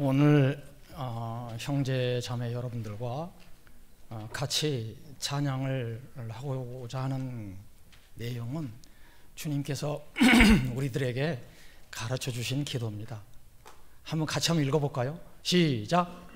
오늘 형제 자매 여러분들과 같이 찬양을 하고자 하는 내용은 주님께서 우리들에게 가르쳐 주신 기도입니다. 한번 같이 읽어볼까요? 시작!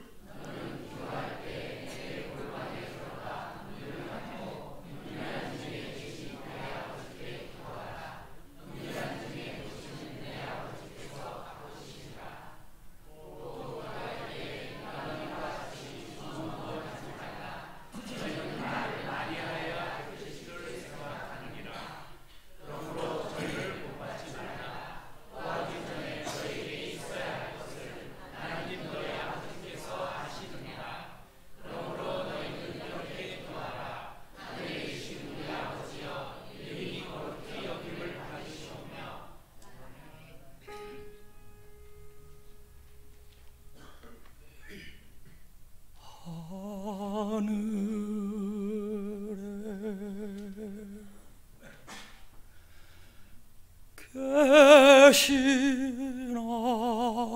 계신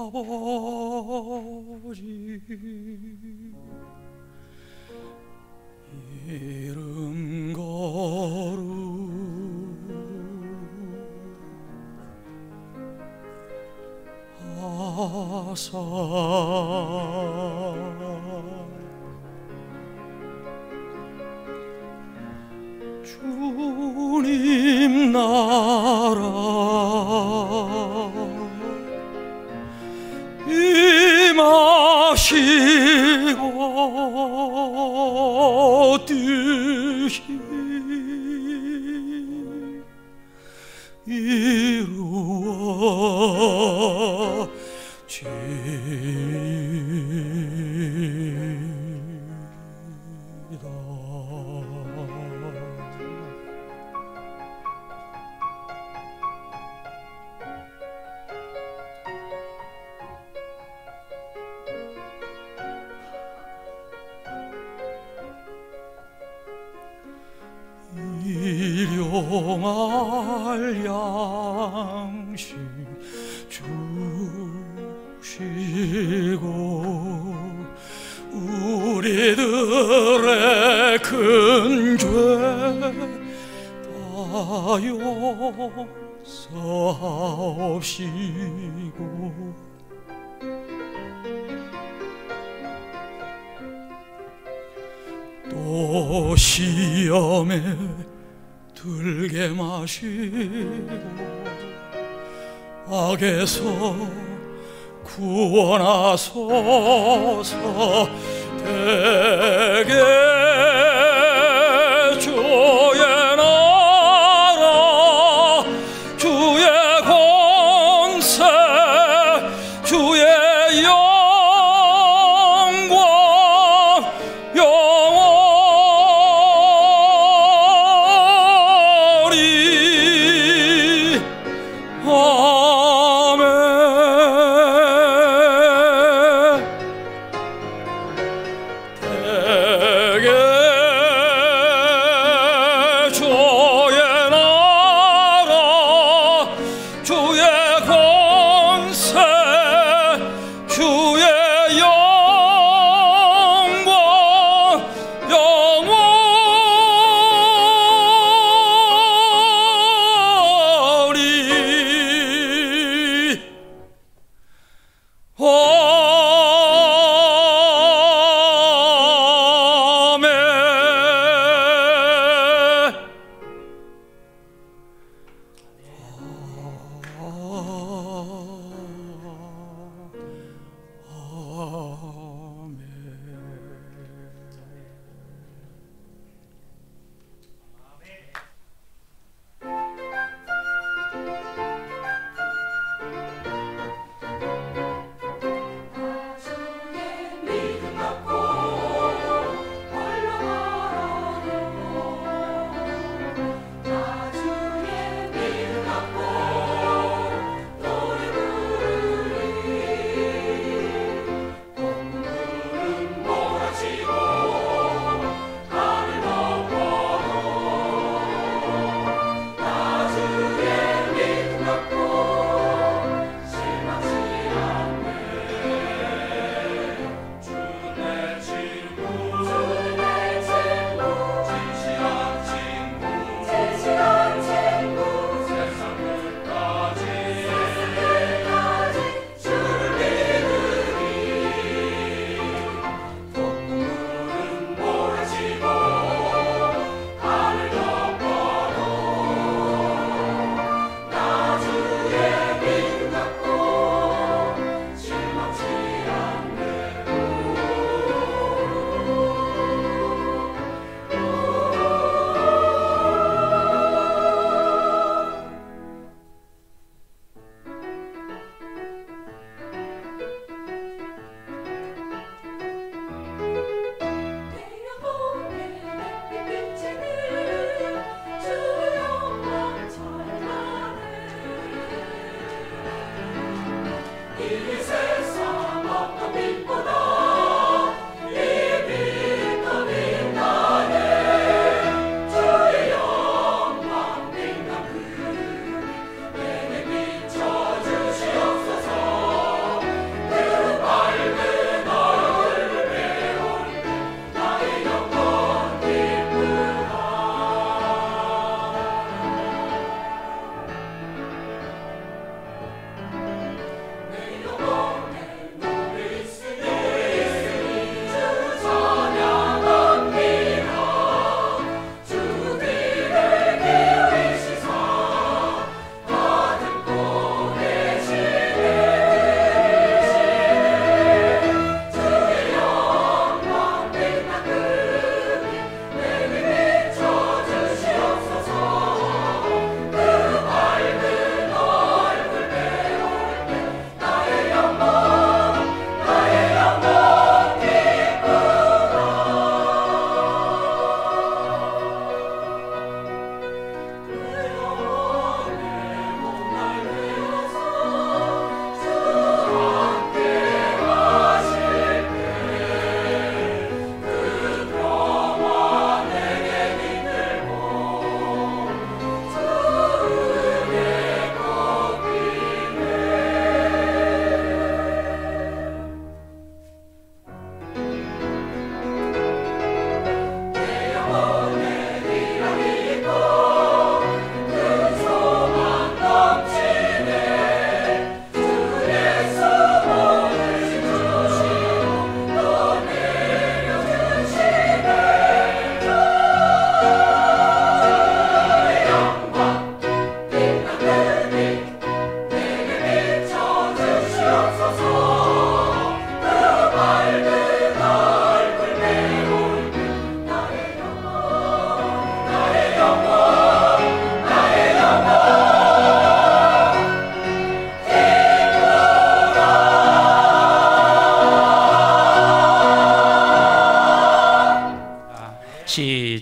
아버지, 이름 거룩하사 주님 나라 임하시고 뜻이 이루어지이다. 일용할 양식 주시고 우리들의 큰 죄 다 용서하옵시고 또 시험에 들게 마시고 악에서 구원하소서. 대개 주의 나라 주의 권세 주의 영광 영원히 아멘. 대개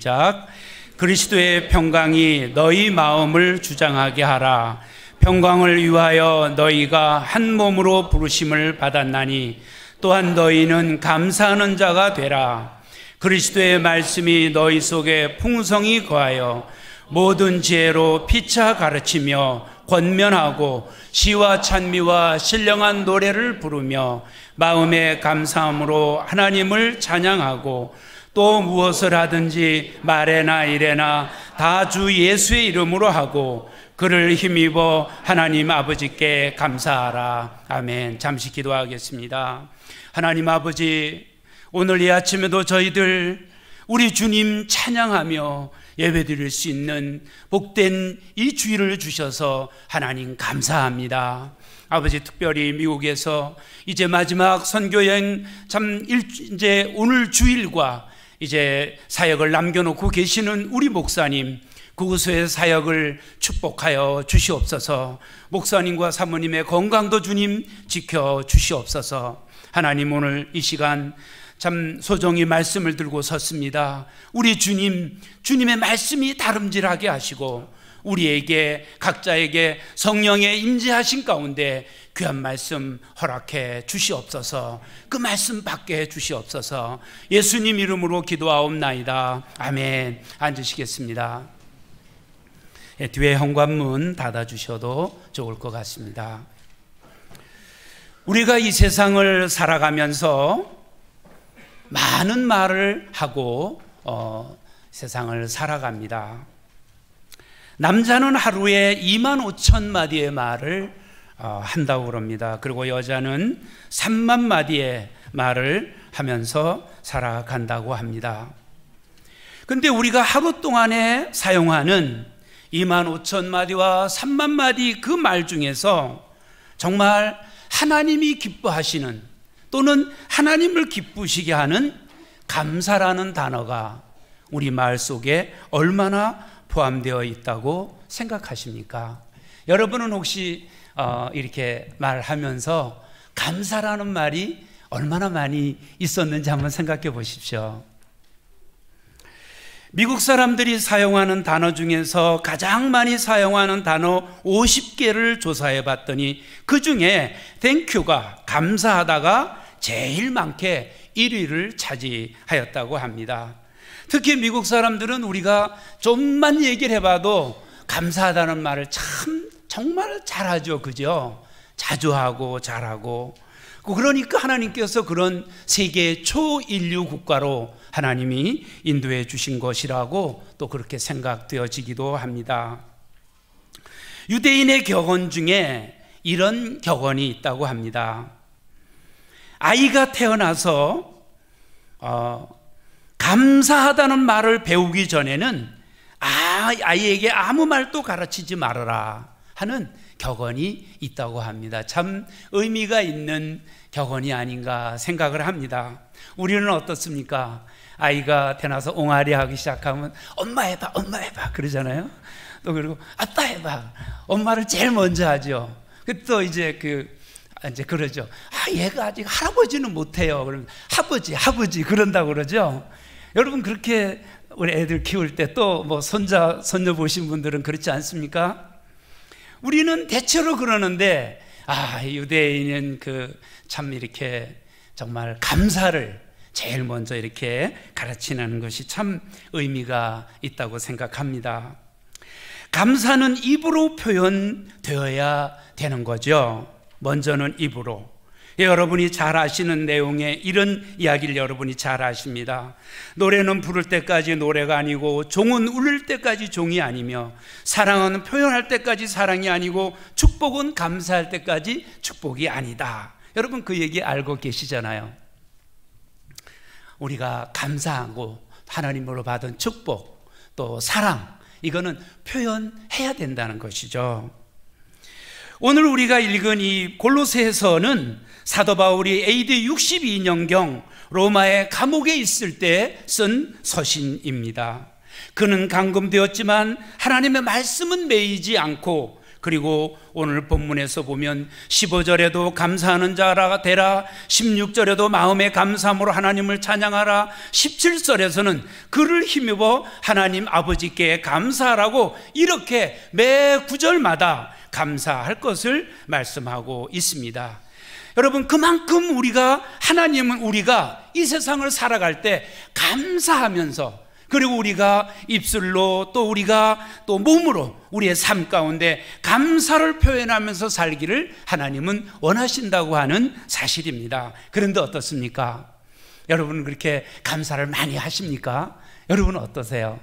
시작. 그리스도의 평강이 너희 마음을 주장하게 하라. 평강을 위하여 너희가 한 몸으로 부르심을 받았나니 또한 너희는 감사하는 자가 되라. 그리스도의 말씀이 너희 속에 풍성히 거하여 모든 지혜로 피차 가르치며 권면하고 시와 찬미와 신령한 노래를 부르며 마음의 감사함으로 하나님을 찬양하고 또 무엇을 하든지 말에나 일에나 다 주 예수의 이름으로 하고 그를 힘입어 하나님 아버지께 감사하라. 아멘. 잠시 기도하겠습니다. 하나님 아버지, 오늘 이 아침에도 저희들 우리 주님 찬양하며 예배드릴 수 있는 복된 이 주일을 주셔서 하나님 감사합니다. 아버지, 특별히 미국에서 이제 마지막 선교여행 이제 오늘 주일과 이제 사역을 남겨놓고 계시는 우리 목사님, 그곳의 사역을 축복하여 주시옵소서. 목사님과 사모님의 건강도 주님 지켜 주시옵소서. 하나님, 오늘 이 시간 참 소정이 말씀을 들고 섰습니다. 우리 주님의 말씀이 다름질하게 하시고 우리에게 각자에게 성령의 임재하신 가운데 귀한 말씀 허락해 주시옵소서. 그 말씀 받게 해 주시옵소서. 예수님 이름으로 기도하옵나이다. 아멘. 앉으시겠습니다. 뒤에 현관문 닫아주셔도 좋을 것 같습니다. 우리가 이 세상을 살아가면서 많은 말을 하고 세상을 살아갑니다. 남자는 하루에 25,000마디의 말을 한다고 그럽니다. 그리고 여자는 3만 마디의 말을 하면서 살아간다고 합니다. 그런데 우리가 하루 동안에 사용하는 25,000마디와 3만 마디 그 말 중에서 정말 하나님이 기뻐하시는 또는 하나님을 기쁘시게 하는 감사라는 단어가 우리 말 속에 얼마나 포함되어 있다고 생각하십니까? 여러분은 혹시 이렇게 말하면서 감사라는 말이 얼마나 많이 있었는지 한번 생각해 보십시오. 미국 사람들이 사용하는 단어 중에서 가장 많이 사용하는 단어 50개를 조사해 봤더니 그 중에 땡큐가, 감사하다가 제일 많게 1위를 차지하였다고 합니다. 특히 미국 사람들은 우리가 좀만 얘기를 해봐도 감사하다는 말을 정말 잘하죠. 그죠? 자주 하고 잘하고. 그러니까 하나님께서 그런 세계 초인류 국가로 하나님이 인도해 주신 것이라고 또 그렇게 생각되어지기도 합니다. 유대인의 격언 중에 이런 격언이 있다고 합니다. 아이가 태어나서 감사하다는 말을 배우기 전에는 아이에게 아무 말도 가르치지 말아라 하는 격언이 있다고 합니다. 참 의미가 있는 격언이 아닌가 생각을 합니다. 우리는 어떻습니까? 아이가 태어나서 옹알이 하기 시작하면 엄마 해봐, 엄마 해봐 그러잖아요. 또 그리고 아빠 해봐. 엄마를 제일 먼저 하죠. 또 이제 그러죠. 얘가 아직 할아버지는 못해요. 그러면 아버지 그런다고 그러죠. 여러분, 그렇게 우리 애들 키울 때 또 뭐 손녀 보신 분들은 그렇지 않습니까? 우리는 대체로 그러는데 유대인은 참 이렇게 정말 감사를 제일 먼저 이렇게 가르치는 것이 참 의미가 있다고 생각합니다. 감사는 입으로 표현되어야 되는 거죠. 먼저는 입으로. 여러분이 잘 아시는 내용의 이런 이야기를 여러분이 잘 아십니다. 노래는 부를 때까지 노래가 아니고 종은 울릴 때까지 종이 아니며 사랑은 표현할 때까지 사랑이 아니고 축복은 감사할 때까지 축복이 아니다. 여러분, 그 얘기 알고 계시잖아요. 우리가 감사하고 하나님으로 받은 축복 또 사랑, 이거는 표현해야 된다는 것이죠. 오늘 우리가 읽은 이 골로새서는 사도 바울이 AD 62년경 로마의 감옥에 있을 때 쓴 서신입니다. 그는 감금되었지만 하나님의 말씀은 매이지 않고 그리고 오늘 본문에서 보면 15절에도 감사하는 자가 되라, 16절에도 마음의 감사함으로 하나님을 찬양하라, 17절에서는 그를 힘입어 하나님 아버지께 감사하라고 이렇게 매 구절마다 감사할 것을 말씀하고 있습니다. 여러분, 그만큼 하나님은 우리가 이 세상을 살아갈 때 감사하면서, 그리고 우리가 입술로 또 우리가 또 몸으로 우리의 삶 가운데 감사를 표현하면서 살기를 하나님은 원하신다고 하는 사실입니다. 그런데 어떻습니까? 여러분, 그렇게 감사를 많이 하십니까? 여러분 어떠세요?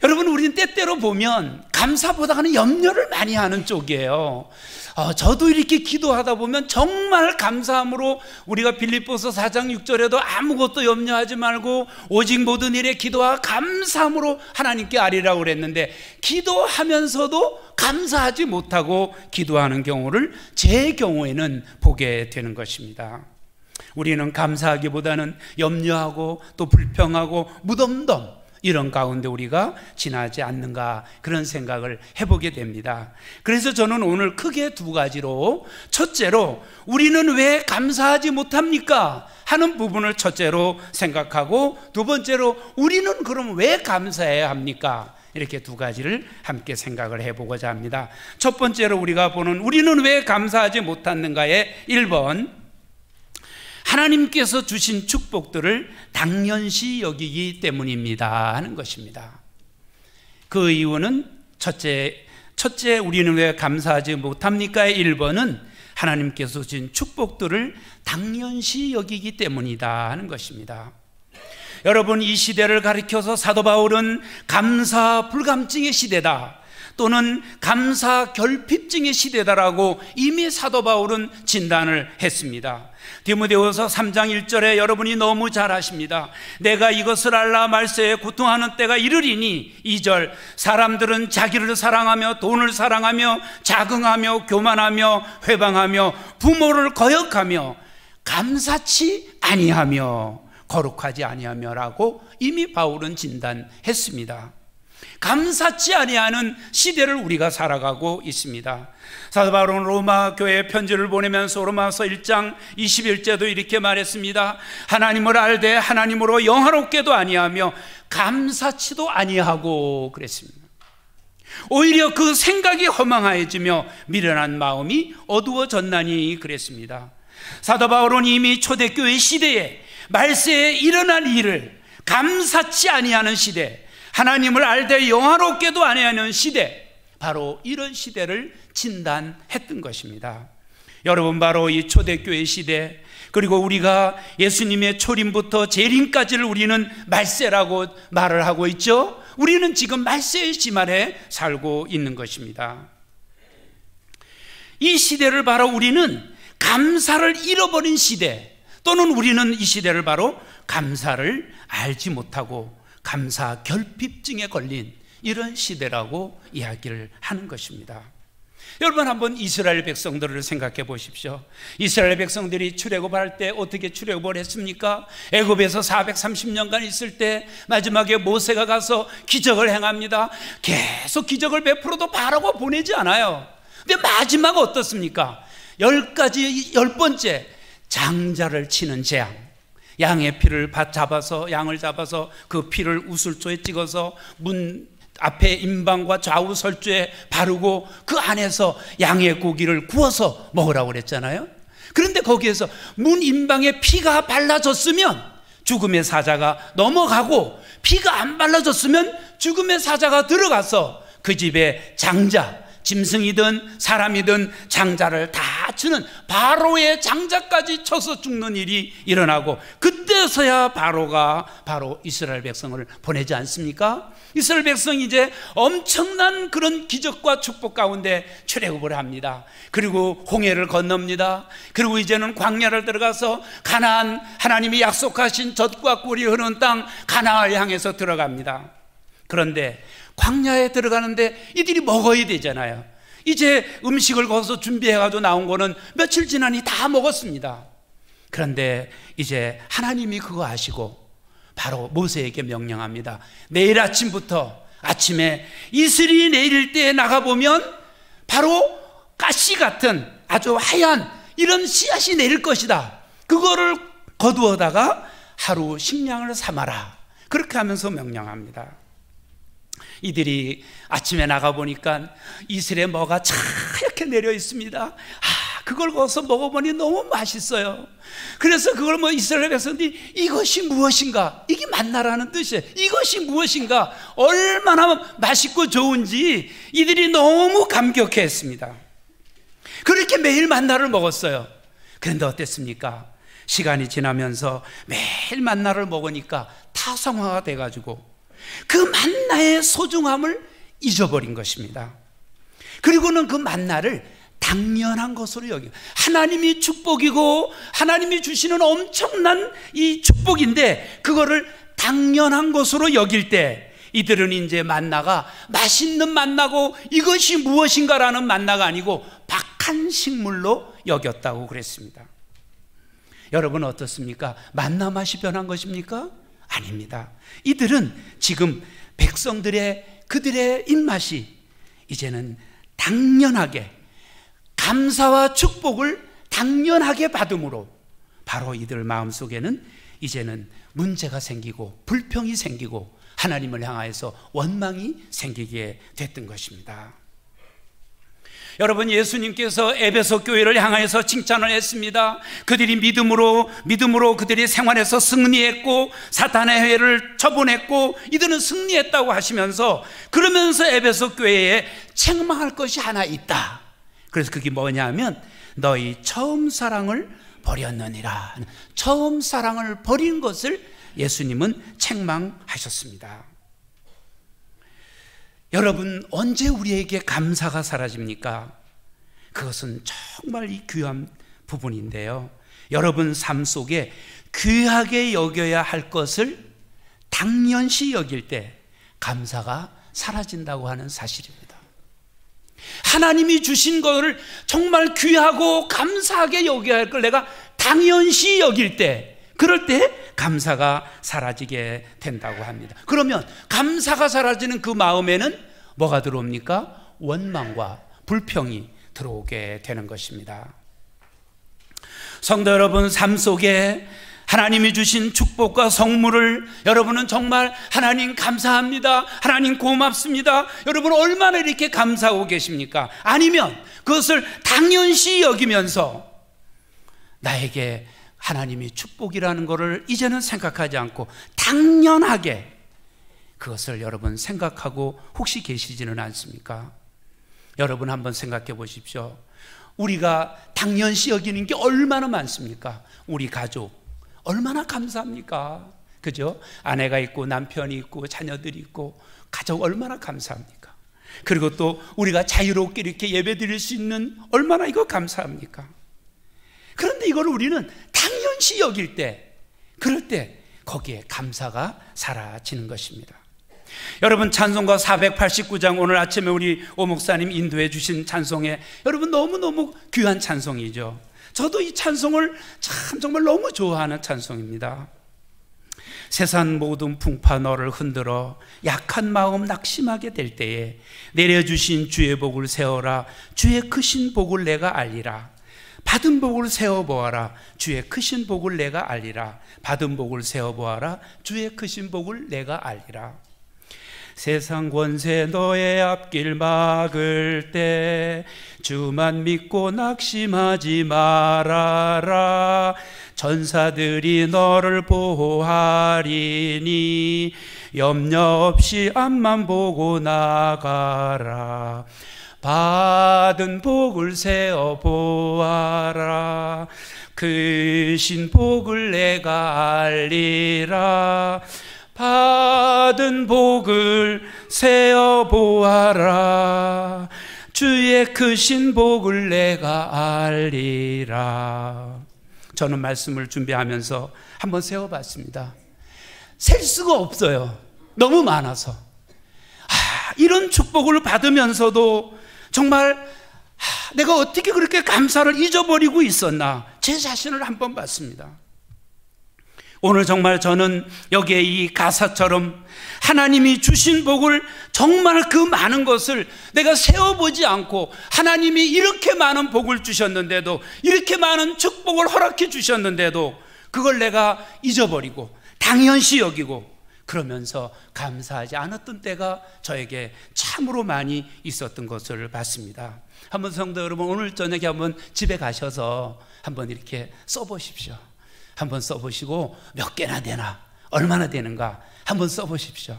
여러분, 우리는 때때로 보면 감사보다는 염려를 많이 하는 쪽이에요. 저도 이렇게 기도하다 보면 정말 감사함으로, 우리가 빌립보서 4장 6절에도 아무것도 염려하지 말고 오직 모든 일에 기도와 감사함으로 하나님께 아뢰라고 그랬는데, 기도하면서도 감사하지 못하고 기도하는 경우를 제 경우에는 보게 되는 것입니다. 우리는 감사하기보다는 염려하고 또 불평하고 무덤덤, 이런 가운데 우리가 지나지 않는가, 그런 생각을 해보게 됩니다. 그래서 저는 오늘 크게 두 가지로, 첫째로 우리는 왜 감사하지 못합니까? 하는 부분을 첫째로 생각하고, 두 번째로 우리는 그럼 왜 감사해야 합니까? 이렇게 두 가지를 함께 생각을 해보고자 합니다. 첫 번째로 우리가 보는 우리는 왜 감사하지 못하는가의 1번, 하나님께서 주신 축복들을 당연시 여기기 때문입니다 하는 것입니다. 그 이유는 첫째 우리는 왜 감사하지 못합니까의 1번은 하나님께서 주신 축복들을 당연시 여기기 때문이다 하는 것입니다. 여러분, 이 시대를 가리켜서 사도 바울은 감사 불감증의 시대다, 또는 감사 결핍증의 시대다라고 이미 사도 바울은 진단을 했습니다. 디모데후서 3장 1절에 여러분이 너무 잘 아십니다. 내가 이것을 알라 말세에 고통하는 때가 이르리니, 2절, 사람들은 자기를 사랑하며 돈을 사랑하며 자긍하며 교만하며 회방하며 부모를 거역하며 감사치 아니하며 거룩하지 아니하며라고 이미 바울은 진단했습니다. 감사치 아니하는 시대를 우리가 살아가고 있습니다. 사도 바울은 로마 교회에 편지를 보내면서 로마서 1장 21절도 이렇게 말했습니다. 하나님을 알되 하나님으로 영화롭게도 아니하며 감사치도 아니하고 그랬습니다. 오히려 그 생각이 허망해지며 미련한 마음이 어두워졌나니 그랬습니다. 사도 바울은 이미 초대교회 시대에 말세에 일어날 일을 감사치 아니하는 시대, 하나님을 알되 영화롭게도 아니하는 시대, 바로 이런 시대를 진단했던 것입니다. 여러분, 바로 이 초대교회 시대, 그리고 우리가 예수님의 초림부터 재림까지를 우리는 말세라고 말을 하고 있죠. 우리는 지금 말세의 시말에 살고 있는 것입니다. 이 시대를 바로 우리는 감사를 잃어버린 시대, 또는 우리는 이 시대를 바로 감사를 알지 못하고 감사 결핍증에 걸린 이런 시대라고 이야기를 하는 것입니다. 여러분, 한번 이스라엘 백성들을 생각해 보십시오. 이스라엘 백성들이 출애굽할 때 어떻게 출애굽을 했습니까? 애굽에서 430년간 있을 때 마지막에 모세가 가서 기적을 행합니다. 계속 기적을 베풀어도 바로가 보내지 않아요. 근데 마지막 어떻습니까? 10번째 장자를 치는 재앙, 양의 피를 양을 잡아서 그 피를 우슬초에 찍어서 문 앞에 임방과 좌우 설주에 바르고 그 안에서 양의 고기를 구워서 먹으라고 그랬잖아요. 그런데 거기에서 문 임방에 피가 발라졌으면 죽음의 사자가 넘어가고, 피가 안 발라졌으면 죽음의 사자가 들어가서 그 집에 장자, 짐승이든 사람이든 장자를 다 치는, 바로의 장자까지 쳐서 죽는 일이 일어나고, 그때서야 바로가 바로 이스라엘 백성을 보내지 않습니까? 이스라엘 백성이 이제 엄청난 그런 기적과 축복 가운데 출애굽을 합니다. 그리고 홍해를 건넙니다. 그리고 이제는 광야를 들어가서 가나안, 하나님이 약속하신 젖과 꿀이 흐르는 땅 가나안을 향해서 들어갑니다. 그런데 광야에 들어가는데 이들이 먹어야 되잖아요. 이제 음식을 거기서 준비해가지고 나온 거는 며칠 지나니 다 먹었습니다. 그런데 이제 하나님이 그거 아시고 바로 모세에게 명령합니다. 내일 아침부터 아침에 이슬이 내릴 때 나가보면 바로 가시 같은 아주 하얀 이런 씨앗이 내릴 것이다. 그거를 거두어다가 하루 식량을 삼아라. 그렇게 하면서 명령합니다. 이들이 아침에 나가보니까 이슬에 뭐가 하얗게 내려 있습니다. 그걸 거기서 먹어보니 너무 맛있어요. 그래서 그걸 이스라엘에 갔었는데 이것이 무엇인가? 이게 만나라는 뜻이에요. 이것이 무엇인가? 얼마나 맛있고 좋은지 이들이 너무 감격했습니다. 그렇게 매일 만나를 먹었어요. 그런데 어땠습니까? 시간이 지나면서 매일 만나를 먹으니까 타성화가 돼가지고 그 만나의 소중함을 잊어버린 것입니다. 그리고는 그 만나를 당연한 것으로 여기고, 하나님이 축복이고 하나님이 주시는 엄청난 이 축복인데 그거를 당연한 것으로 여길 때 이들은 이제 만나가 맛있는 만나고 이것이 무엇인가라는 만나가 아니고 박한 식물로 여겼다고 그랬습니다. 여러분 어떻습니까? 만나 맛이 변한 것입니까? 아닙니다. 이들은 지금 백성들의 그들의 입맛이 이제는 당연하게 감사와 축복을 당연하게 받음으로 바로 이들 마음속에는 이제는 문제가 생기고 불평이 생기고 하나님을 향하여서 원망이 생기게 됐던 것입니다. 여러분, 예수님께서 에베소 교회를 향하여서 칭찬을 했습니다. 그들이 믿음으로 그들이 생활에서 승리했고 사탄의 회를 처분했고 이들은 승리했다고 하시면서, 그러면서 에베소 교회에 책망할 것이 하나 있다. 그래서 그게 뭐냐면 너희 처음 사랑을 버렸느니라. 처음 사랑을 버린 것을 예수님은 책망하셨습니다. 여러분, 언제 우리에게 감사가 사라집니까? 그것은 정말 이 귀한 부분인데요, 여러분 삶 속에 귀하게 여겨야 할 것을 당연시 여길 때 감사가 사라진다고 하는 사실입니다. 하나님이 주신 것을 정말 귀하고 감사하게 여겨야 할 걸 내가 당연시 여길 때, 그럴 때 감사가 사라지게 된다고 합니다. 그러면 감사가 사라지는 그 마음에는 뭐가 들어옵니까? 원망과 불평이 들어오게 되는 것입니다. 성도 여러분, 삶 속에 하나님이 주신 축복과 성물을 여러분은 정말 하나님 감사합니다, 하나님 고맙습니다, 여러분 얼마나 이렇게 감사하고 계십니까? 아니면 그것을 당연시 여기면서 나에게 하나님이 축복이라는 것을 이제는 생각하지 않고 당연하게 그것을 여러분 생각하고 혹시 계시지는 않습니까? 여러분 한번 생각해 보십시오. 우리가 당연시 여기는 게 얼마나 많습니까? 우리 가족 얼마나 감사합니까? 그죠? 아내가 있고 남편이 있고 자녀들이 있고 가족 얼마나 감사합니까? 그리고 또 우리가 자유롭게 이렇게 예배 드릴 수 있는 얼마나 이거 감사합니까? 그런데 이걸 우리는 당연시 여길 때, 그럴 때 거기에 감사가 사라지는 것입니다. 여러분, 찬송가 489장 오늘 아침에 우리 오 목사님 인도해 주신 찬송에 여러분 너무너무 귀한 찬송이죠. 저도 이 찬송을 참 정말 너무 좋아하는 찬송입니다. 세상 모든 풍파 너를 흔들어 약한 마음 낙심하게 될 때에 내려주신 주의 복을 세워라. 주의 크신 복을 내가 알리라. 받은 복을 세어보아라. 주의 크신 복을 내가 알리라. 받은 복을 세어보아라. 주의 크신 복을 내가 알리라. 세상 권세 너의 앞길 막을 때 주만 믿고 낙심하지 말아라. 전사들이 너를 보호하리니 염려 없이 앞만 보고 나가라. 받은 복을 세어 보아라. 크신 복을 내가 알리라. 받은 복을 세어 보아라. 주의 크신 복을 내가 알리라. 저는 말씀을 준비하면서 한번 세어봤습니다. 셀 수가 없어요. 너무 많아서. 이런 축복을 받으면서도 정말 내가 어떻게 그렇게 감사를 잊어버리고 있었나, 제 자신을 한번 봤습니다. 오늘 정말 저는 여기에 이 가사처럼 하나님이 주신 복을 정말 그 많은 것을 내가 세어보지 않고, 하나님이 이렇게 많은 복을 주셨는데도, 이렇게 많은 축복을 허락해 주셨는데도 그걸 내가 잊어버리고 당연시 여기고 그러면서 감사하지 않았던 때가 저에게 참으로 많이 있었던 것을 봤습니다. 한번 성도 여러분, 오늘 저녁에 한번 집에 가셔서 한번 이렇게 써보십시오. 한번 써보시고 몇 개나 되나, 얼마나 되는가 한번 써보십시오.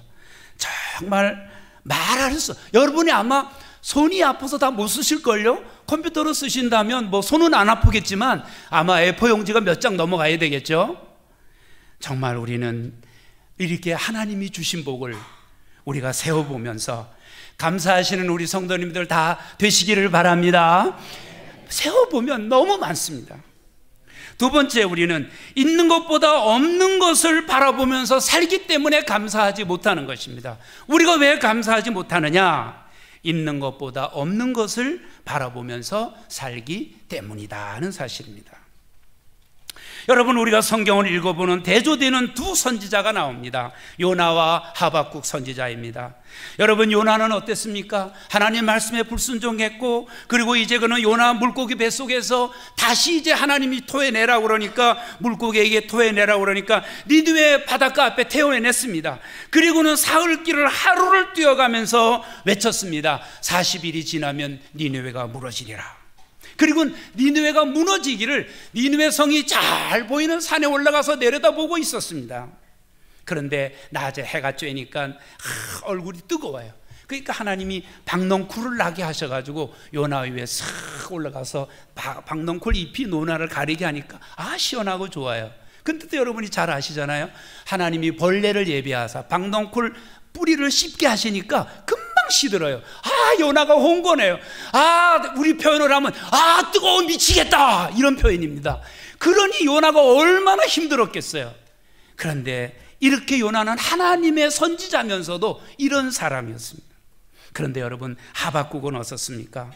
정말 말할 수, 여러분이 아마 손이 아파서 다 못 쓰실걸요? 컴퓨터로 쓰신다면 뭐 손은 안 아프겠지만 아마 A4 용지가 몇 장 넘어가야 되겠죠? 정말 우리는 이렇게 하나님이 주신 복을 우리가 세워보면서 감사하시는 우리 성도님들 다 되시기를 바랍니다. 세워보면 너무 많습니다. 두 번째, 우리는 있는 것보다 없는 것을 바라보면서 살기 때문에 감사하지 못하는 것입니다. 우리가 왜 감사하지 못하느냐? 있는 것보다 없는 것을 바라보면서 살기 때문이다 하는 사실입니다. 여러분, 우리가 성경을 읽어보는 대조되는 두 선지자가 나옵니다. 요나와 하박국 선지자입니다. 여러분, 요나는 어땠습니까? 하나님 말씀에 불순종했고, 그리고 이제 그는 요나 물고기 뱃속에서 다시 이제 하나님이 토해내라고 그러니까, 물고기에게 토해내라고 그러니까 니느웨 바닷가 앞에 태워냈습니다. 그리고는 사흘길을 하루를 뛰어가면서 외쳤습니다. 40일이 지나면 니느웨가 무너지리라. 그리고 니느웨가 무너지기를 니느웨 성이 잘 보이는 산에 올라가서 내려다보고 있었습니다. 그런데 낮에 해가 쬐니까 얼굴이 뜨거워요. 그러니까 하나님이 박넝쿨을 나게 하셔가지고 요나 위에 싹 올라가서 박넝쿨 잎이 노나를 가리게 하니까 시원하고 좋아요. 근데 또 여러분이 잘 아시잖아요. 하나님이 벌레를 예비하사 박넝쿨 뿌리를 씹게 하시니까 금방 시들어요. 요나가 홍고네요. 우리 표현을 하면 뜨거워 미치겠다, 이런 표현입니다. 그러니 요나가 얼마나 힘들었겠어요. 그런데 이렇게 요나는 하나님의 선지자면서도 이런 사람이었습니다. 그런데 여러분, 하박국은 어떻습니까?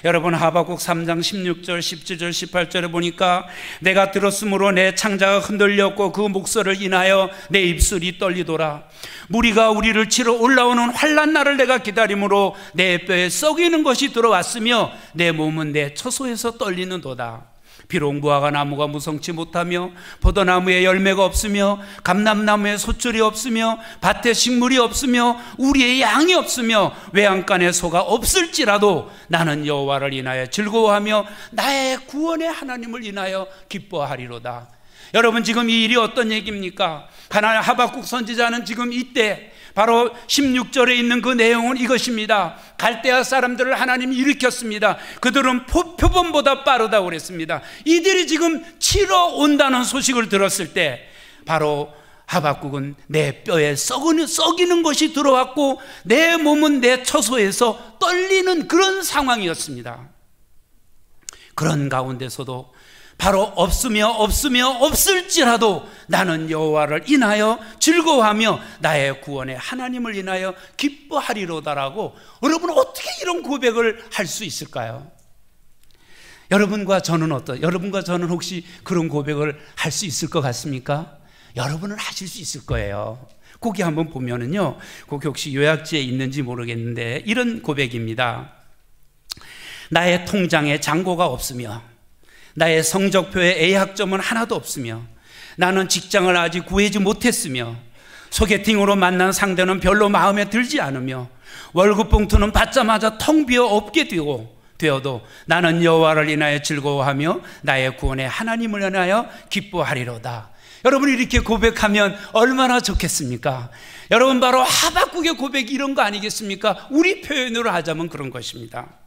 여러분, 하박국 3장 16절, 17절, 18절에 보니까 내가 들었으므로 내 창자가 흔들렸고 그 목소리를 인하여 내 입술이 떨리더라. 무리가 우리를 치러 올라오는 환난 날을 내가 기다림으로 내 뼈에 썩이는 것이 들어왔으며 내 몸은 내 처소에서 떨리는도다. 비록 무화과 나무가 무성치 못하며 포도나무에 열매가 없으며 감람나무에 소출이 없으며 밭에 식물이 없으며 우리의 양이 없으며 외양간에 소가 없을지라도 나는 여호와를 인하여 즐거워하며 나의 구원의 하나님을 인하여 기뻐하리로다. 여러분, 지금 이 일이 어떤 얘기입니까? 하박국 선지자는 지금 이때 바로 16절에 있는 그 내용은 이것입니다. 갈대아 사람들을 하나님이 일으켰습니다. 그들은 표범보다 빠르다고 그랬습니다. 이들이 지금 치러 온다는 소식을 들었을 때 바로 하박국은 내 뼈에 썩이는 것이 들어왔고 내 몸은 내 처소에서 떨리는 그런 상황이었습니다. 그런 가운데서도 바로 없을지라도 나는 여호와를 인하여 즐거워하며 나의 구원의 하나님을 인하여 기뻐하리로다라고, 여러분 어떻게 이런 고백을 할 수 있을까요? 여러분과 저는 여러분과 저는 혹시 그런 고백을 할 수 있을 것 같습니까? 여러분은 하실 수 있을 거예요. 거기 한번 보면은요, 거기 혹시 요약지에 있는지 모르겠는데 이런 고백입니다. 나의 통장에 잔고가 없으며 나의 성적표에 A학점은 하나도 없으며 나는 직장을 아직 구하지 못했으며 소개팅으로 만난 상대는 별로 마음에 들지 않으며 월급 봉투는 받자마자 텅 비어 없게 되어도 나는 여호와를 인하여 즐거워하며 나의 구원의 하나님을 인하여 기뻐하리로다. 여러분이 이렇게 고백하면 얼마나 좋겠습니까? 여러분, 바로 하박국의 고백이 이런 거 아니겠습니까? 우리 표현으로 하자면 그런 것입니다.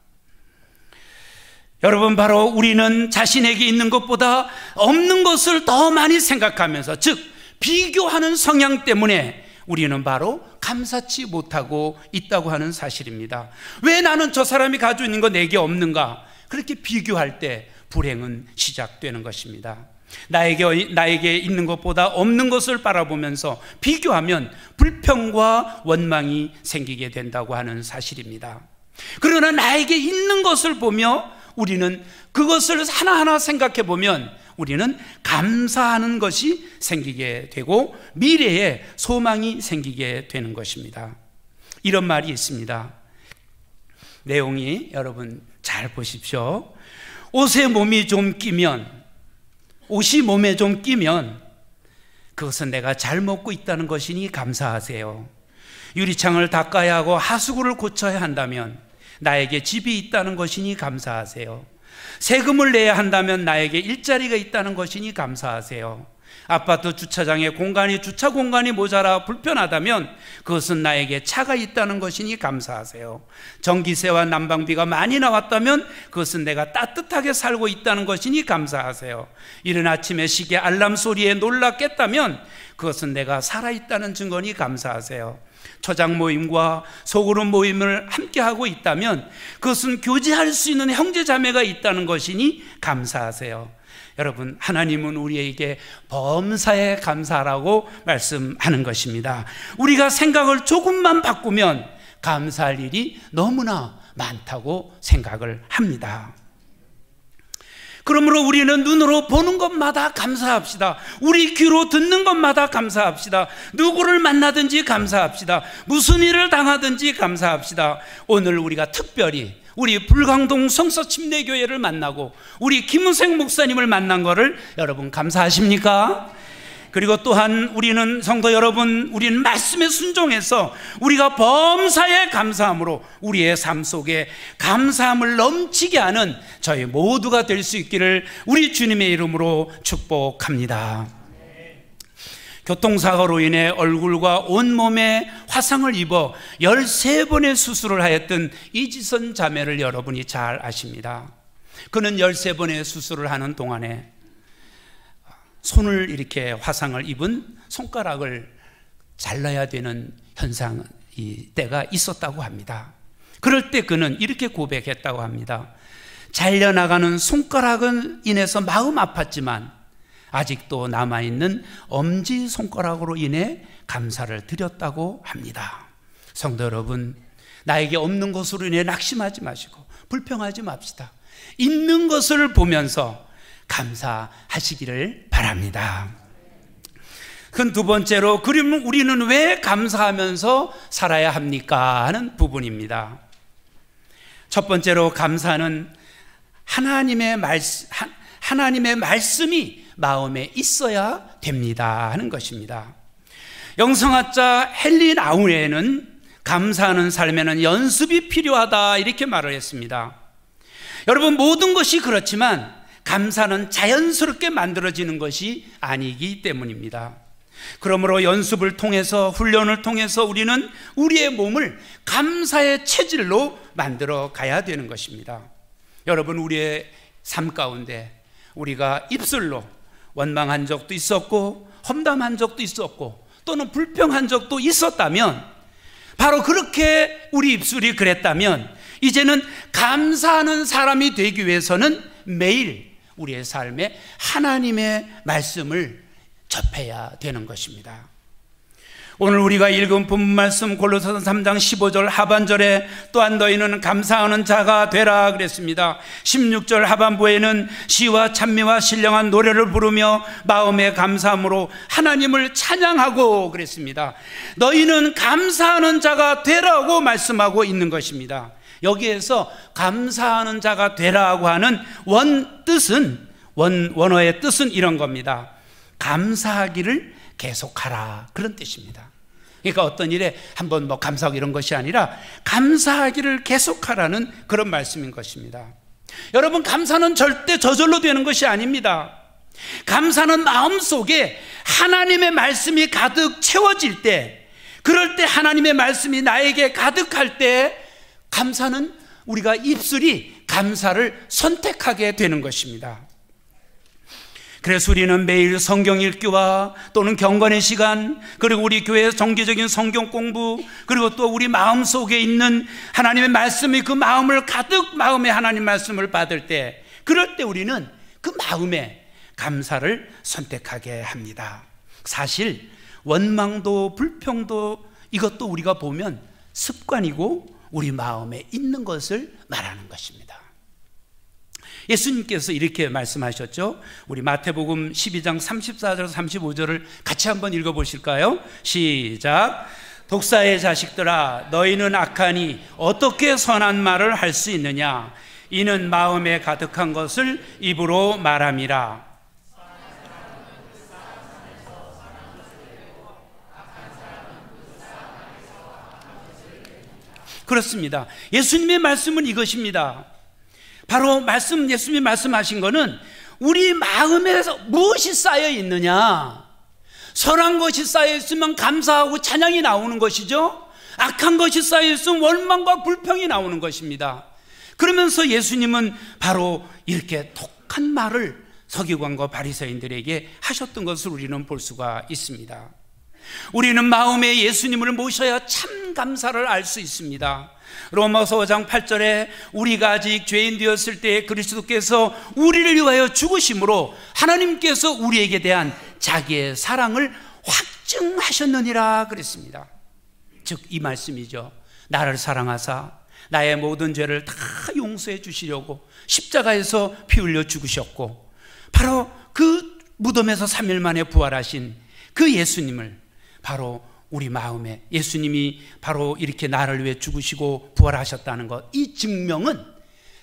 여러분, 바로 우리는 자신에게 있는 것보다 없는 것을 더 많이 생각하면서, 즉 비교하는 성향 때문에 우리는 바로 감사치 못하고 있다고 하는 사실입니다. 왜 나는 저 사람이 가지고 있는 거 내게 없는가? 그렇게 비교할 때 불행은 시작되는 것입니다. 나에게 있는 것보다 없는 것을 바라보면서 비교하면 불평과 원망이 생기게 된다고 하는 사실입니다. 그러나 나에게 있는 것을 보며 우리는 그것을 하나하나 생각해 보면 우리는 감사하는 것이 생기게 되고 미래에 소망이 생기게 되는 것입니다. 이런 말이 있습니다. 내용이 여러분 잘 보십시오. 옷에 몸이 좀 끼면, 옷이 몸에 좀 끼면 그것은 내가 잘 먹고 있다는 것이니 감사하세요. 유리창을 닦아야 하고 하수구를 고쳐야 한다면 나에게 집이 있다는 것이니 감사하세요. 세금을 내야 한다면 나에게 일자리가 있다는 것이니 감사하세요. 아파트 주차장에 주차 공간이 모자라 불편하다면 그것은 나에게 차가 있다는 것이니 감사하세요. 전기세와 난방비가 많이 나왔다면 그것은 내가 따뜻하게 살고 있다는 것이니 감사하세요. 이른 아침에 시계 알람 소리에 놀라 깼다면 그것은 내가 살아있다는 증거니 감사하세요. 초장 모임과 소그룹 모임을 함께하고 있다면 그것은 교제할 수 있는 형제자매가 있다는 것이니 감사하세요. 여러분, 하나님은 우리에게 범사에 감사라고 말씀하는 것입니다. 우리가 생각을 조금만 바꾸면 감사할 일이 너무나 많다고 생각을 합니다. 그러므로 우리는 눈으로 보는 것마다 감사합시다. 우리 귀로 듣는 것마다 감사합시다. 누구를 만나든지 감사합시다. 무슨 일을 당하든지 감사합시다. 오늘 우리가 특별히 우리 불광동 성서침례교회를 만나고 우리 김은생 목사님을 만난 것을 여러분 감사하십니까? 그리고 또한 우리는 성도 여러분, 우리는 말씀에 순종해서 우리가 범사에 감사함으로 우리의 삶 속에 감사함을 넘치게 하는 저희 모두가 될 수 있기를 우리 주님의 이름으로 축복합니다. 교통사고로 인해 얼굴과 온몸에 화상을 입어 13번의 수술을 하였던 이지선 자매를 여러분이 잘 아십니다. 그는 13번의 수술을 하는 동안에 손을 이렇게 화상을 입은 손가락을 잘라야 되는 때가 있었다고 합니다. 그럴 때 그는 이렇게 고백했다고 합니다. 잘려나가는 손가락은 인해서 마음 아팠지만 아직도 남아있는 엄지손가락으로 인해 감사를 드렸다고 합니다. 성도 여러분, 나에게 없는 것으로 인해 낙심하지 마시고 불평하지 맙시다. 있는 것을 보면서 감사하시기를 바랍니다. 그 두 번째로, 그러면 우리는 왜 감사하면서 살아야 합니까? 하는 부분입니다. 첫 번째로, 감사는 하나님의 말씀이 마음에 있어야 됩니다 하는 것입니다. 영성학자 헨리 나우에는 감사하는 삶에는 연습이 필요하다 이렇게 말을 했습니다. 여러분, 모든 것이 그렇지만 감사는 자연스럽게 만들어지는 것이 아니기 때문입니다. 그러므로 연습을 통해서, 훈련을 통해서 우리는 우리의 몸을 감사의 체질로 만들어 가야 되는 것입니다. 여러분, 우리의 삶 가운데 우리가 입술로 원망한 적도 있었고 험담한 적도 있었고 또는 불평한 적도 있었다면, 바로 그렇게 우리 입술이 그랬다면 이제는 감사하는 사람이 되기 위해서는 매일 우리의 삶에 하나님의 말씀을 접해야 되는 것입니다. 오늘 우리가 읽은 본문 말씀 골로새서 3장 15절 하반절에 또한 너희는 감사하는 자가 되라 그랬습니다. 16절 하반부에는 시와 찬미와 신령한 노래를 부르며 마음의 감사함으로 하나님을 찬양하고 그랬습니다. 너희는 감사하는 자가 되라고 말씀하고 있는 것입니다. 여기에서 감사하는 자가 되라고 하는 원어의 뜻은 이런 겁니다. 감사하기를 계속하라, 그런 뜻입니다. 그러니까 어떤 일에 한번 감사하고 이런 것이 아니라 감사하기를 계속하라는 그런 말씀인 것입니다. 여러분, 감사는 절대 저절로 되는 것이 아닙니다. 감사는 마음속에 하나님의 말씀이 가득 채워질 때, 그럴 때 하나님의 말씀이 나에게 가득할 때 감사는 우리가 입술이 감사를 선택하게 되는 것입니다. 그래서 우리는 매일 성경 읽기와 또는 경건의 시간, 그리고 우리 교회의 정기적인 성경 공부, 그리고 또 우리 마음속에 있는 하나님의 말씀이 그 마음을 가득, 마음에 하나님 말씀을 받을 때, 그럴 때 우리는 그 마음에 감사를 선택하게 합니다. 사실 원망도 불평도 이것도 우리가 보면 습관이고 우리 마음에 있는 것을 말하는 것입니다. 예수님께서 이렇게 말씀하셨죠. 우리 마태복음 12장 34절 35절을 같이 한번 읽어보실까요? 시작. 독사의 자식들아, 너희는 악하니 어떻게 선한 말을 할 수 있느냐? 이는 마음에 가득한 것을 입으로 말함이라. 그렇습니다. 예수님의 말씀은 이것입니다. 바로 예수님이 말씀하신 것은 우리 마음에서 무엇이 쌓여 있느냐? 선한 것이 쌓여 있으면 감사하고 찬양이 나오는 것이죠. 악한 것이 쌓여 있으면 원망과 불평이 나오는 것입니다. 그러면서 예수님은 바로 이렇게 독한 말을 서기관과 바리새인들에게 하셨던 것을 우리는 볼 수가 있습니다. 우리는 마음에 예수님을 모셔야 참 감사를 알 수 있습니다. 로마서 5장 8절에 우리가 아직 죄인 되었을 때 그리스도께서 우리를 위하여 죽으심으로 하나님께서 우리에게 대한 자기의 사랑을 확증하셨느니라 그랬습니다. 즉 이 말씀이죠. 나를 사랑하사 나의 모든 죄를 다 용서해 주시려고 십자가에서 피 흘려 죽으셨고, 바로 그 무덤에서 3일 만에 부활하신 그 예수님을 바로 우리 마음에, 예수님이 바로 이렇게 나를 위해 죽으시고 부활하셨다는 것, 이 증명은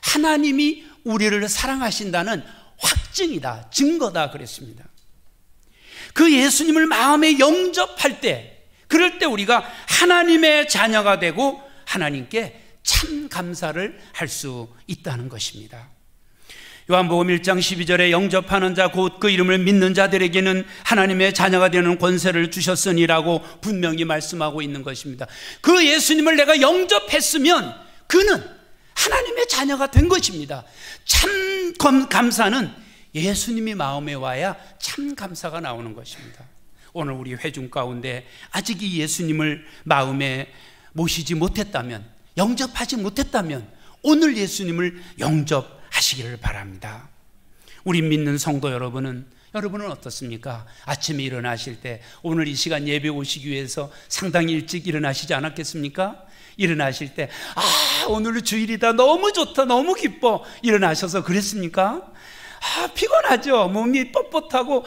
하나님이 우리를 사랑하신다는 확증이다, 증거다 그랬습니다. 그 예수님을 마음에 영접할 때, 그럴 때 우리가 하나님의 자녀가 되고 하나님께 참 감사를 할 수 있다는 것입니다. 요한복음 1장 12절에 영접하는 자 곧 그 이름을 믿는 자들에게는 하나님의 자녀가 되는 권세를 주셨으니라고 분명히 말씀하고 있는 것입니다. 그 예수님을 내가 영접했으면 그는 하나님의 자녀가 된 것입니다. 참 감사는 예수님이 마음에 와야 참 감사가 나오는 것입니다. 오늘 우리 회중 가운데 아직 이 예수님을 마음에 모시지 못했다면, 영접하지 못했다면 오늘 예수님을 영접하시기를 바랍니다. 우리 믿는 성도 여러분은 어떻습니까? 아침에 일어나실 때, 오늘 이 시간 예배 오시기 위해서 상당히 일찍 일어나시지 않았겠습니까? 일어나실 때 오늘 주일이다, 너무 좋다, 너무 기뻐, 일어나셔서 그랬습니까? 피곤하죠. 몸이 뻣뻣하고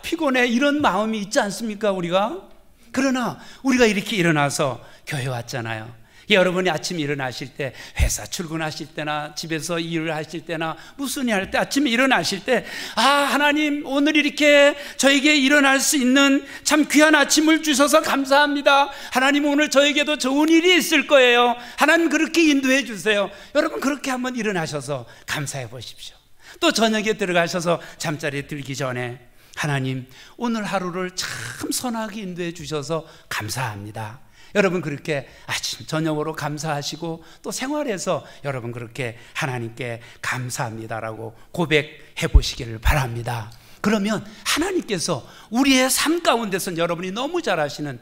피곤해, 이런 마음이 있지 않습니까 우리가? 그러나 우리가 이렇게 일어나서 교회 왔잖아요. 여러분이 아침에 일어나실 때, 회사 출근하실 때나 집에서 일을 하실 때나 무슨 일 할 때 아침에 일어나실 때 하나님 오늘 이렇게 저에게 일어날 수 있는 참 귀한 아침을 주셔서 감사합니다. 하나님 오늘 저에게도 좋은 일이 있을 거예요. 하나님 그렇게 인도해 주세요. 여러분 그렇게 한번 일어나셔서 감사해 보십시오. 또 저녁에 들어가셔서 잠자리에 들기 전에 하나님 오늘 하루를 참 선하게 인도해 주셔서 감사합니다. 여러분 그렇게 아침 저녁으로 감사하시고 또 생활에서 여러분 그렇게 하나님께 감사합니다라고 고백해 보시기를 바랍니다. 그러면 하나님께서 우리의 삶 가운데서 여러분이 너무 잘 아시는,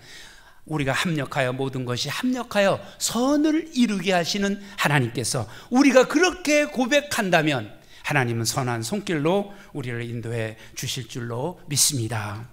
우리가 합력하여 모든 것이 합력하여 선을 이루게 하시는 하나님께서 우리가 그렇게 고백한다면 하나님은 선한 손길로 우리를 인도해 주실 줄로 믿습니다.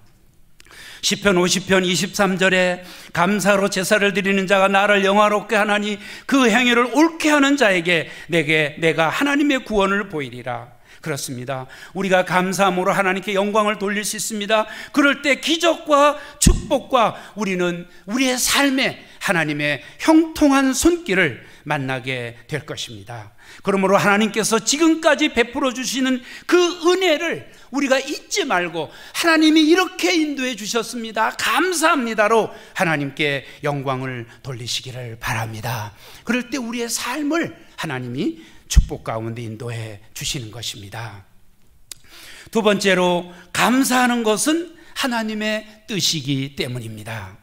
시편 50편 23절에 감사로 제사를 드리는 자가 나를 영화롭게 하나니 그 행위를 옳게 하는 자에게 내가 하나님의 구원을 보이리라. 그렇습니다. 우리가 감사함으로 하나님께 영광을 돌릴 수 있습니다. 그럴 때 기적과 축복과 우리는 우리의 삶에 하나님의 형통한 손길을 만나게 될 것입니다. 그러므로 하나님께서 지금까지 베풀어 주시는 그 은혜를 우리가 잊지 말고 하나님이 이렇게 인도해 주셨습니다, 감사합니다로 하나님께 영광을 돌리시기를 바랍니다. 그럴 때 우리의 삶을 하나님이 축복 가운데 인도해 주시는 것입니다. 두 번째로, 감사하는 것은 하나님의 뜻이기 때문입니다.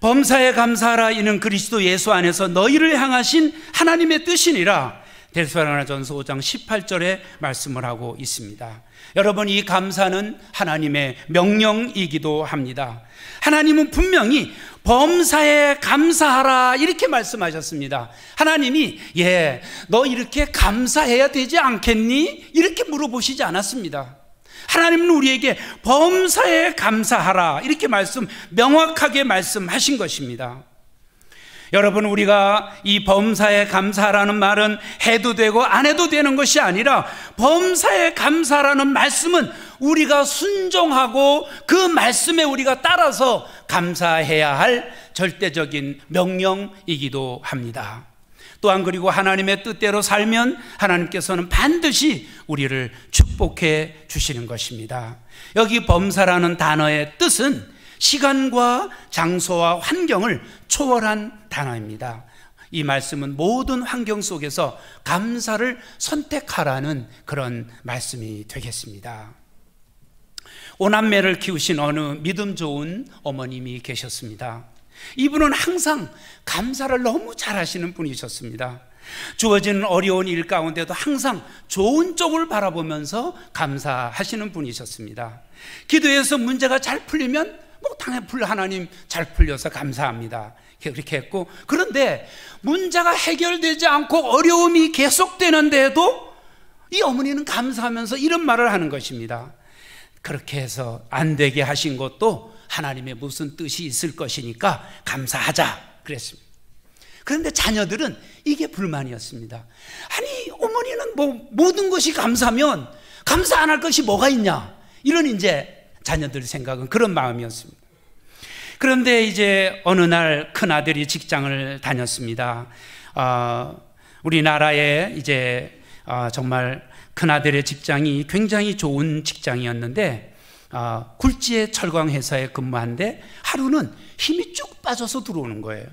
범사에 감사하라, 이는 그리스도 예수 안에서 너희를 향하신 하나님의 뜻이니라. 데살로니가전서 5장 18절에 말씀을 하고 있습니다. 여러분, 이 감사는 하나님의 명령이기도 합니다. 하나님은 분명히 범사에 감사하라 이렇게 말씀하셨습니다. 하나님이 너 이렇게 감사해야 되지 않겠니? 이렇게 물어보시지 않았습니다. 하나님은 우리에게 범사에 감사하라 이렇게 명확하게 말씀하신 것입니다. 여러분, 우리가 이 범사에 감사라는 말은 해도 되고 안 해도 되는 것이 아니라, 범사에 감사라는 말씀은 우리가 순종하고 그 말씀에 우리가 따라서 감사해야 할 절대적인 명령이기도 합니다. 또한 그리고 하나님의 뜻대로 살면 하나님께서는 반드시 우리를 축복해 주시는 것입니다. 여기 범사라는 단어의 뜻은 시간과 장소와 환경을 초월한 단어입니다. 이 말씀은 모든 환경 속에서 감사를 선택하라는 그런 말씀이 되겠습니다. 오남매를 키우신 어느 믿음 좋은 어머님이 계셨습니다. 이분은 항상 감사를 너무 잘하시는 분이셨습니다. 주어지는 어려운 일 가운데도 항상 좋은 쪽을 바라보면서 감사하시는 분이셨습니다. 기도해서 문제가 잘 풀리면 당연히 하나님 잘 풀려서 감사합니다, 그렇게 했고, 그런데 문제가 해결되지 않고 어려움이 계속되는데도 이 어머니는 감사하면서 이런 말을 하는 것입니다. 그렇게 해서 안 되게 하신 것도 하나님의 무슨 뜻이 있을 것이니까 감사하자 그랬습니다. 그런데 자녀들은 이게 불만이었습니다. 아니, 어머니는 모든 것이 감사면 감사 안 할 것이 뭐가 있냐, 이런 이제 자녀들 생각은 그런 마음이었습니다. 그런데 이제 어느 날 큰아들이 직장을 다녔습니다. 우리나라에 이제 정말 큰아들의 직장이 굉장히 좋은 직장이었는데, 굴지의 철강 회사에 근무하는데 하루는 힘이 쭉 빠져서 들어오는 거예요.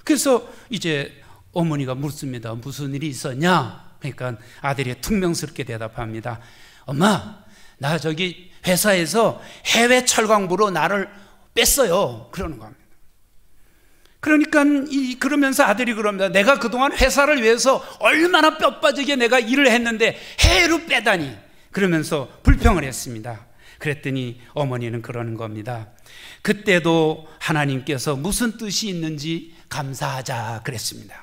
그래서 이제 어머니가 묻습니다. 무슨 일이 있었냐? 그러니까 아들이 퉁명스럽게 대답합니다. 엄마, 나 저기 회사에서 해외 철강부로 나를 뺐어요, 그러는 겁니다. 그러니까 그러면서 아들이 그럽니다. 내가 그동안 회사를 위해서 얼마나 뼈 빠지게 내가 일을 했는데 해외로 빼다니, 그러면서 불평을 했습니다. 그랬더니 어머니는 그러는 겁니다. 그때도 하나님께서 무슨 뜻이 있는지 감사하자 그랬습니다.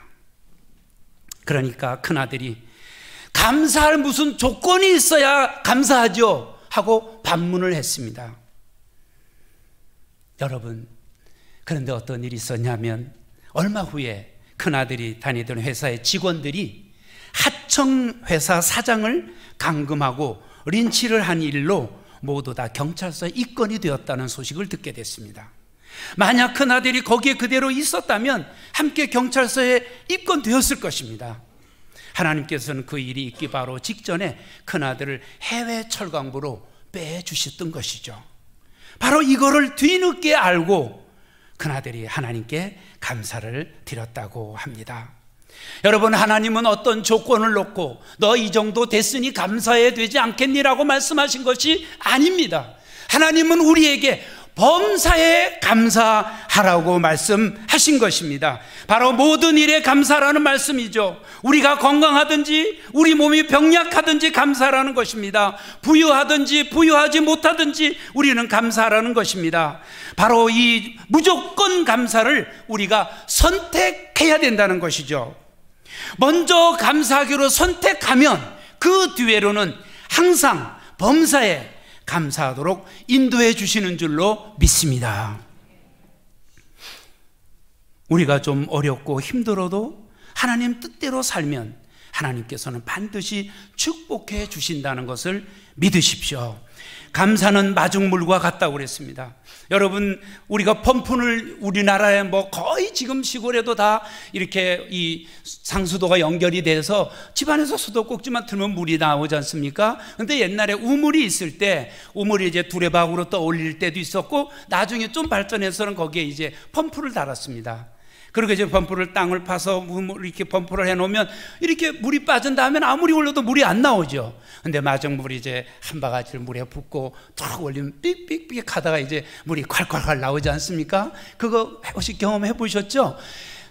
그러니까 큰아들이 감사할 무슨 조건이 있어야 감사하죠 하고 반문을 했습니다. 여러분, 그런데 어떤 일이 있었냐면, 얼마 후에 큰아들이 다니던 회사의 직원들이 하청 회사 사장을 감금하고 린치를 한 일로 모두 다 경찰서에 입건이 되었다는 소식을 듣게 됐습니다. 만약 큰아들이 거기에 그대로 있었다면 함께 경찰서에 입건되었을 것입니다. 하나님께서는 그 일이 있기 바로 직전에 큰아들을 해외 철강부로 빼주셨던 것이죠. 바로 이거를 뒤늦게 알고 큰아들이 하나님께 감사를 드렸다고 합니다. 여러분, 하나님은 어떤 조건을 놓고 너 이 정도 됐으니 감사해야 되지 않겠니라고 말씀하신 것이 아닙니다. 하나님은 우리에게 범사에 감사하라고 말씀하신 것입니다. 바로 모든 일에 감사라는 말씀이죠. 우리가 건강하든지 우리 몸이 병약하든지 감사라는 것입니다. 부유하든지 부유하지 못하든지 우리는 감사라는 것입니다. 바로 이 무조건 감사를 우리가 선택해야 된다는 것이죠. 먼저 감사하기로 선택하면 그 뒤에로는 항상 범사에 감사하도록 인도해 주시는 줄로 믿습니다. 우리가 좀 어렵고 힘들어도 하나님 뜻대로 살면 하나님께서는 반드시 축복해 주신다는 것을 믿으십시오. 감사는 마중물과 같다고 그랬습니다. 여러분, 우리가 펌프를 우리나라에 거의 지금 시골에도 다 이렇게 이 상수도가 연결이 돼서 집안에서 수도꼭지만 틀면 물이 나오지 않습니까? 근데 옛날에 우물이 있을 때 우물이 이제 두레박으로 떠올릴 때도 있었고, 나중에 좀 발전해서는 거기에 이제 펌프를 달았습니다. 그리고 이제 펌프를 땅을 파서 이렇게 펌프를 해놓으면 이렇게 물이 빠진 다음에 아무리 올려도 물이 안 나오죠. 근데 마중물이 이제 한 바가지를 물에 붓고 탁 올리면 삑삑삑 하다가 이제 물이 콸콸콸 나오지 않습니까? 그거 혹시 경험해 보셨죠?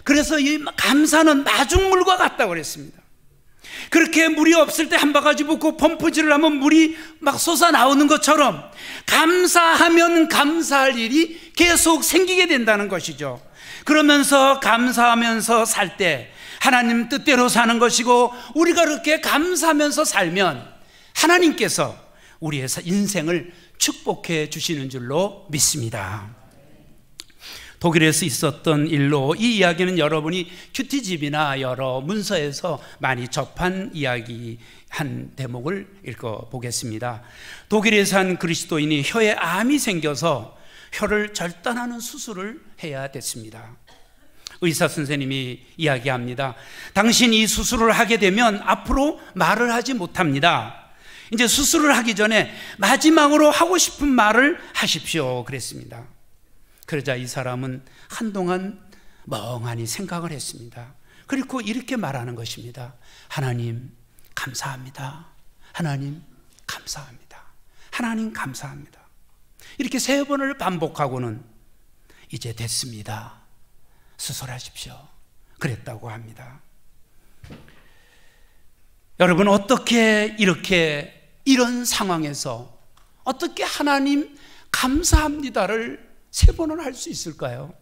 그래서 이 감사는 마중물과 같다고 그랬습니다. 그렇게 물이 없을 때 한 바가지 붓고 펌프질을 하면 물이 막 솟아 나오는 것처럼 감사하면 감사할 일이 계속 생기게 된다는 것이죠. 그러면서 감사하면서 살 때 하나님 뜻대로 사는 것이고, 우리가 그렇게 감사하면서 살면 하나님께서 우리의 인생을 축복해 주시는 줄로 믿습니다. 독일에서 있었던 일로 이 이야기는 여러분이 큐티집이나 여러 문서에서 많이 접한 이야기 한 대목을 읽어보겠습니다. 독일에서 한 그리스도인이 혀에 암이 생겨서 혀를 절단하는 수술을 해야 됐습니다. 의사 선생님이 이야기합니다. 당신 이 수술을 하게 되면 앞으로 말을 하지 못합니다. 이제 수술을 하기 전에 마지막으로 하고 싶은 말을 하십시오 그랬습니다. 그러자 이 사람은 한동안 멍하니 생각을 했습니다. 그리고 이렇게 말하는 것입니다. 하나님 감사합니다. 하나님 감사합니다. 하나님 감사합니다. 이렇게 3번을 반복하고는 이제 됐습니다. 수술하십시오. 그랬다고 합니다. 여러분, 어떻게 이런 상황에서 어떻게 하나님 감사합니다를 3번을 할 수 있을까요?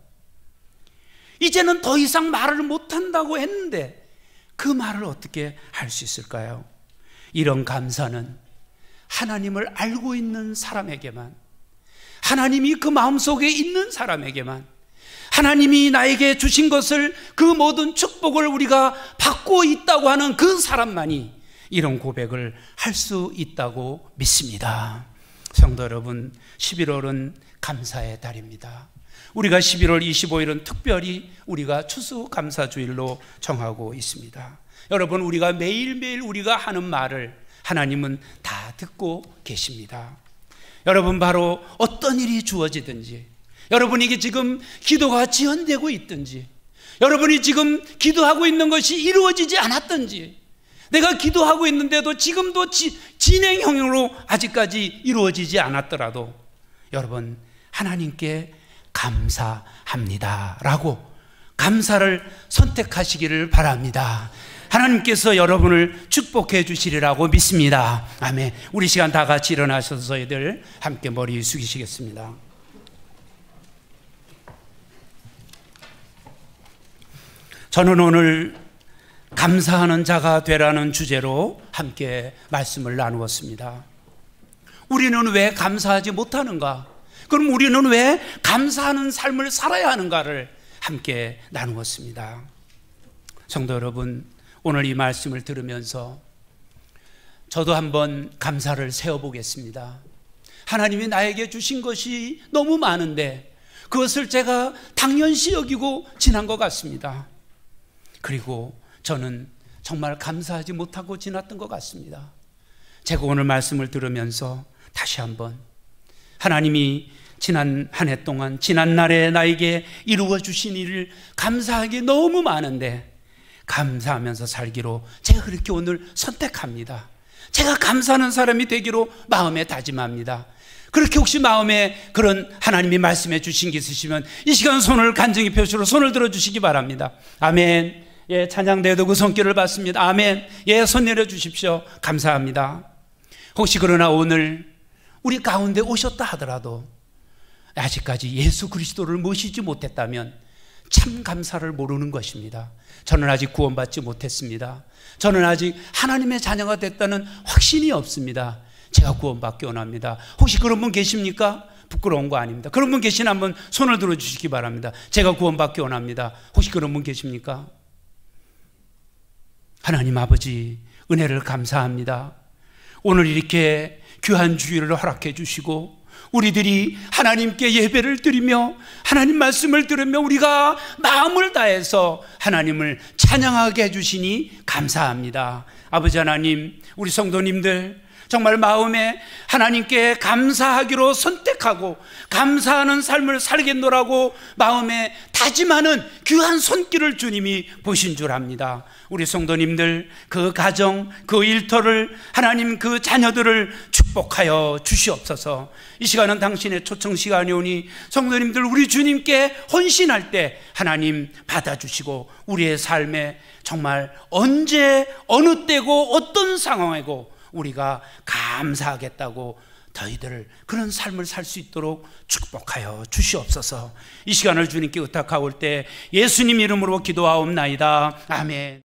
이제는 더 이상 말을 못한다고 했는데 그 말을 어떻게 할 수 있을까요? 이런 감사는 하나님을 알고 있는 사람에게만, 하나님이 그 마음속에 있는 사람에게만, 하나님이 나에게 주신 것을, 그 모든 축복을 우리가 받고 있다고 하는 그 사람만이 이런 고백을 할 수 있다고 믿습니다. 성도 여러분, 11월은 감사의 달입니다. 우리가 11월 25일은 특별히 우리가 추수감사주일로 정하고 있습니다. 여러분, 우리가 매일매일 우리가 하는 말을 하나님은 다 듣고 계십니다. 여러분, 바로 어떤 일이 주어지든지, 여러분에게 지금 기도가 지연되고 있든지, 여러분이 지금 기도하고 있는 것이 이루어지지 않았든지, 내가 기도하고 있는데도 지금도 진행형으로 아직까지 이루어지지 않았더라도 여러분, 하나님께 감사합니다 라고 감사를 선택하시기를 바랍니다. 하나님께서 여러분을 축복해 주시리라고 믿습니다. 아멘. 우리 시간 다 같이 일어나셔서 애들 함께 머리 숙이시겠습니다. 저는 오늘 감사하는 자가 되라는 주제로 함께 말씀을 나누었습니다. 우리는 왜 감사하지 못하는가? 그럼 우리는 왜 감사하는 삶을 살아야 하는가를 함께 나누었습니다. 성도 여러분, 오늘 이 말씀을 들으면서 저도 한번 감사를 세워보겠습니다. 하나님이 나에게 주신 것이 너무 많은데 그것을 제가 당연시 여기고 지난 것 같습니다. 그리고 저는 정말 감사하지 못하고 지났던 것 같습니다. 제가 오늘 말씀을 들으면서 다시 한번 하나님이 지난 한 해 동안, 지난 날에 나에게 이루어 주신 일을 감사하기 너무 많은데 감사하면서 살기로 제가 그렇게 오늘 선택합니다. 제가 감사하는 사람이 되기로 마음에 다짐합니다. 그렇게 혹시 마음에 그런 하나님이 말씀해 주신 게 있으시면 이 시간 손을 간증히 표시로 손을 들어 주시기 바랍니다. 아멘. 예, 찬양대도 그 손길을 받습니다. 아멘. 예, 손 내려 주십시오. 감사합니다. 혹시 그러나 오늘 우리 가운데 오셨다 하더라도 아직까지 예수 그리스도를 모시지 못했다면 참 감사를 모르는 것입니다. 저는 아직 구원받지 못했습니다. 저는 아직 하나님의 자녀가 됐다는 확신이 없습니다. 제가 구원받기 원합니다. 혹시 그런 분 계십니까? 부끄러운 거 아닙니다. 그런 분 계시나 한번 손을 들어 주시기 바랍니다. 제가 구원받기 원합니다. 혹시 그런 분 계십니까? 하나님 아버지, 은혜를 감사합니다. 오늘 이렇게 귀한 주일을 허락해 주시고 우리들이 하나님께 예배를 드리며 하나님 말씀을 들으며 우리가 마음을 다해서 하나님을 찬양하게 해주시니 감사합니다. 아버지 하나님, 우리 성도님들 정말 마음에 하나님께 감사하기로 선택하고 감사하는 삶을 살겠노라고 마음에 다짐하는 귀한 손길을 주님이 보신 줄 압니다. 우리 성도님들 그 가정, 그 일터를 하나님 그 자녀들을 축복하여 주시옵소서. 이 시간은 당신의 초청 시간이 오니 성도님들 우리 주님께 헌신할 때 하나님 받아주시고 우리의 삶에 정말 언제 어느 때고 어떤 상황이고 우리가 감사하겠다고 저희들 그런 삶을 살 수 있도록 축복하여 주시옵소서. 이 시간을 주님께 의탁하올 때 예수님 이름으로 기도하옵나이다. 아멘.